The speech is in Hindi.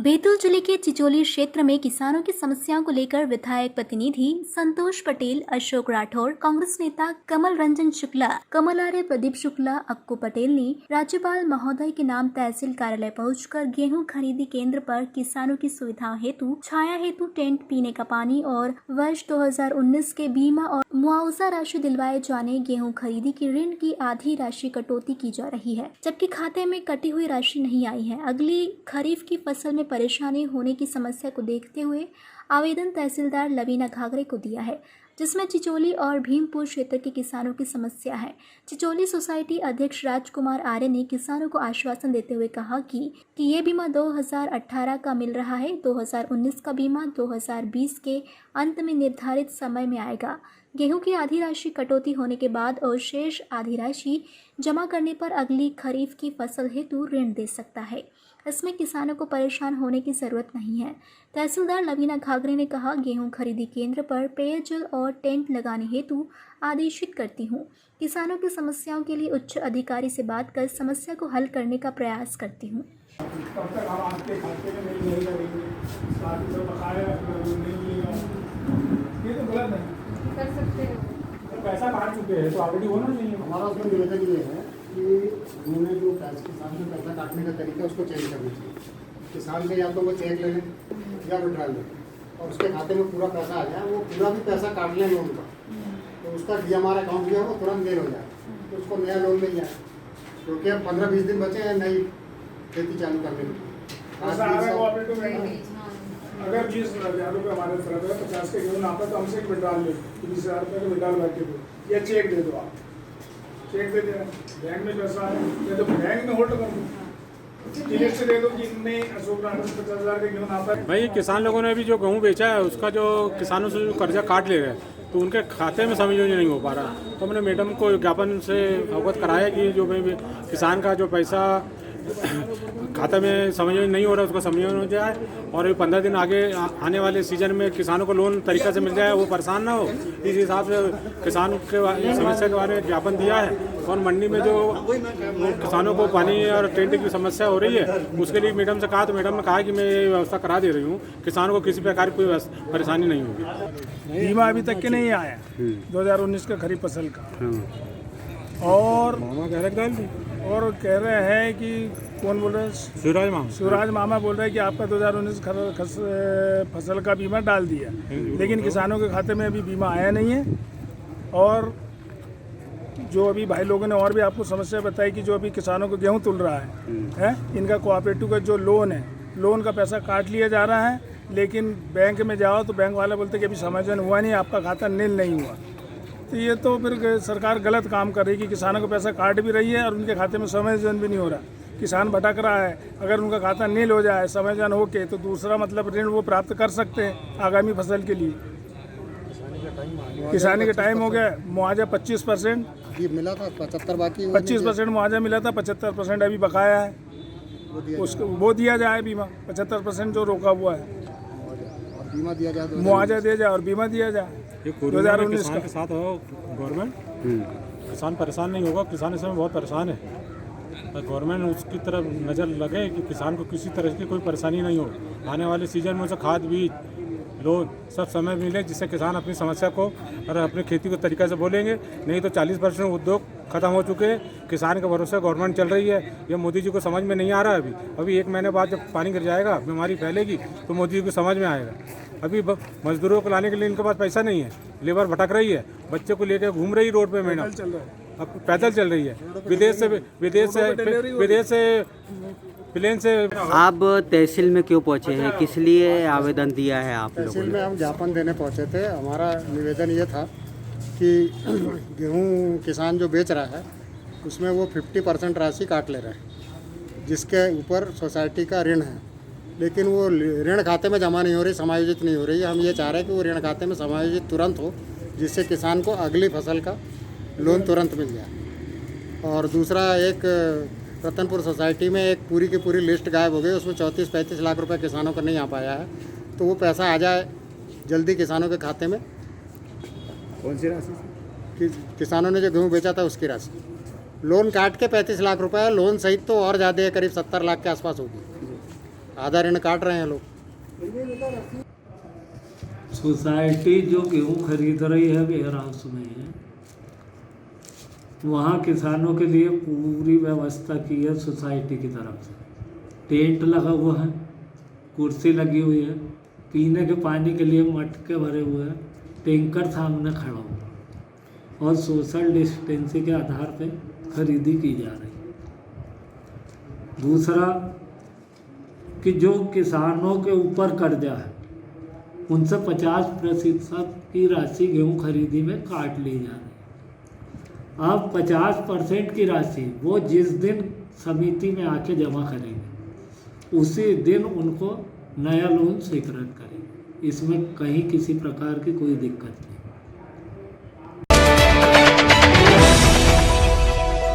बैतूल जिले के चिचोली क्षेत्र में किसानों की समस्याओं को लेकर विधायक प्रतिनिधि संतोष पटेल, अशोक राठौर, कांग्रेस नेता कमल रंजन शुक्ला, कमल आर्य, प्रदीप शुक्ला, अक्कू पटेल ने राज्यपाल महोदय के नाम तहसील कार्यालय पहुंचकर गेहूं खरीदी केंद्र पर किसानों की सुविधा हेतु छाया हेतु टेंट, पीने का पानी और वर्ष 2019 के बीमा और मुआवजा राशि दिलवाए जाने, गेहूं खरीदी की ऋण की आधी राशि कटौती की जा रही है, जबकि खाते में कटी हुई राशि नहीं आई है। अगली खरीफ की फसल में परेशानी होने की समस्या को देखते हुए आवेदन तहसीलदार लवीना घाघरे को दिया है, जिसमें चिचोली और भीमपुर क्षेत्र के किसानों की समस्या है। चिचोली सोसाइटी अध्यक्ष राजकुमार आर्य ने किसानों को आश्वासन देते हुए कहा कि ये बीमा 2018 का मिल रहा है, 2019 का बीमा 2020 के अंत में निर्धारित समय में आएगा। गेहूं की आधी राशि कटौती होने के बाद और शेष आधी राशि जमा करने पर अगली खरीफ की फसल हेतु ऋण दे सकता है। इसमें किसानों को परेशान होने की जरूरत नहीं है। तहसीलदार लवीना घाघरे ने कहा, गेहूं खरीदी केंद्र पर पेयजल और टेंट लगाने हेतु आदेशित करती हूं। किसानों की समस्याओं के लिए उच्च अधिकारी से बात कर समस्या को हल करने का प्रयास करती हूं। तब तक हम आपके खाते में नहीं करेंगे, ये तो गलत है। कर सकते हो तो पैसा काट चुके हैं तो ऑलरेडी होना चाहिए। हमारा उसमें निवेदन ये है कि उन्होंने जो किसान से पैसा काटने का तरीका उसको चेंज करना चाहिए। किसान से या तो वो चेक ले लें या विड्रॉल लें और उसके खाते में पूरा पैसा आ जाए, वो पूरा भी पैसा काट लें लोन का, तो उसका DMR अकाउंट जो है वो तुरंत देर हो जाए, तो उसको नया लोन मिल जाए, क्योंकि अब 15-20 दिन बचे हैं नई खेती चालू करने में। अगर 20,000 रुपये हमारे तरफ है, 50 के गेहूँ आता है तो हमसे एक विड्रॉल ले, 20,000 रुपये का विड्रॉल करके दो या चेक दे दो। आप चेक दे देना, बैंक में पैसा है या तो बैंक में होल्ड कर दो, जिलेट से दे दो कि इतने अशोक राठौर 50,000 के गेहूँ आता है। भाई किसान लोगों ने भी जो गेहूँ बेचा है उसका जो किसानों से जो कर्जा काट ले रहे हैं तो उनके खाते में समझ नहीं हो पा रहा। तो हमने मैडम को ज्ञापन से अवगत कराया कि जो भाई किसान का जो पैसा खाता में समझ नहीं हो रहा उसको समझ हो जाए और 15 दिन आगे आने वाले सीजन में किसानों को लोन तरीका से मिल जाए, वो परेशान ना हो। इस हिसाब से किसान के समस्या के बारे में ज्ञापन दिया है। और मंडी में जो किसानों को पानी और टेंट की समस्या हो रही है उसके लिए मैडम से कहा, तो मैडम ने कहा कि मैं ये व्यवस्था करा दे रही हूँ, किसानों को किसी प्रकार की कोई परेशानी नहीं होगी। बीमा अभी तक के नहीं आया 2019 का खरीफ फसल का, और कह रहे हैं कि कौन बोल रहे हैं, शिवराज मामा बोल रहे हैं कि आपका 2019 फसल का बीमा डाल दिया, लेकिन किसानों के खाते में अभी बीमा आया नहीं है। और जो अभी भाई लोगों ने और भी आपको समस्या बताई कि जो अभी किसानों को गेहूं तुल रहा है इनका कोऑपरेटिव का जो लोन है, लोन का पैसा काट लिया जा रहा है, लेकिन बैंक में जाओ तो बैंक वाला बोलते कि अभी समायोजन हुआ नहीं, आपका खाता नील नहीं हुआ। तो ये तो फिर सरकार गलत काम कर रही है कि किसानों को पैसा काट भी रही है और उनके खाते में समायोजन भी नहीं हो रहा। किसान भटक रहा है, अगर उनका खाता नील हो जाए समायोजन होके तो दूसरा मतलब ऋण वो प्राप्त कर सकते हैं आगामी फसल के लिए। किसानी का टाइम हो गया, मुआवजा 25% मिला था, 75 बाकी 25% मुआवजा मिला था, 75% अभी बकाया है, उसको वो दिया जाए बीमा। 75% जो रोका हुआ है बीमा दिया जाए, मुआवजा दिया जाए और बीमा दिया जाए। 2019 के साथ हो गवर्नमेंट, किसान परेशान नहीं होगा। किसान इस समय बहुत परेशान है, गवर्नमेंट उसकी तरफ नज़र लगे कि किसान को किसी तरह की कोई परेशानी नहीं हो। आने वाले सीजन में उसे खाद, बीज, लोन सब समय मिले, जिससे किसान अपनी समस्या को और अपनी खेती को तरीका से बोलेंगे। नहीं तो 40% उद्योग खत्म हो चुके हैं। किसान के भरोसे गवर्नमेंट चल रही है, ये मोदी जी को समझ में नहीं आ रहा है। अभी 1 महीने बाद जब पानी गिर जाएगा, बीमारी फैलेगी, तो मोदी जी को समझ में आएगा। अभी मजदूरों को लाने के लिए इनके पास पैसा नहीं है, लेबर भटक रही है, बच्चे को लेकर घूम रही रोड पे मैडम, अब पैदल चल रही है। विदेश से प्लेन से। आप तहसील में क्यों पहुंचे हैं, किस लिए आवेदन दिया है आप लोगों तहसील ने? में हम ज्ञापन देने पहुंचे थे। हमारा निवेदन ये था कि गेहूं किसान जो बेच रहा है उसमें वो 50% राशि काट ले रहा है, जिसके ऊपर सोसाइटी का ऋण है, लेकिन वो ऋण खाते में जमा नहीं हो रही, समायोजित नहीं हो रही है। हम ये चाह रहे हैं कि वो ऋण खाते में समायोजित तुरंत हो, जिससे किसान को अगली फसल का लोन तुरंत मिल जाए। और दूसरा, एक रतनपुर सोसाइटी में एक पूरी की पूरी लिस्ट गायब हो गई, उसमें 34-35 लाख रुपए किसानों का नहीं आ पाया है, तो वो पैसा आ जाए जल्दी किसानों के खाते में। कौन सी राशि? किसानों ने जो गेहूँ बेचा था उसकी राशि। लोन काट के 35 लाख रुपए है, लोन सहित तो और ज़्यादा है, करीब 70 लाख के आसपास होगी। आधा ऋण काट रहे हैं लोग। सोसाइटी जो गेहूँ खरीद रही है वेयर हाउस में है, वहाँ किसानों के लिए पूरी व्यवस्था की है सोसाइटी की तरफ से। टेंट लगा हुआ है, कुर्सी लगी हुई है, पीने के पानी के लिए मटके भरे हुए हैं, टैंकर सामने खड़ा हुआ और सोशल डिस्टेंसिंग के आधार पे खरीदी की जा रही है। दूसरा कि जो किसानों के ऊपर कर्जा है उनसे 50% की राशि गेहूँ खरीदी में काट ली जा रही है। अब 50% की राशि वो जिस दिन समिति में आके जमा करेंगे उसी दिन उनको नया लोन स्वीकृत करेंगे। इसमें कहीं किसी प्रकार की कोई दिक्कत नहीं।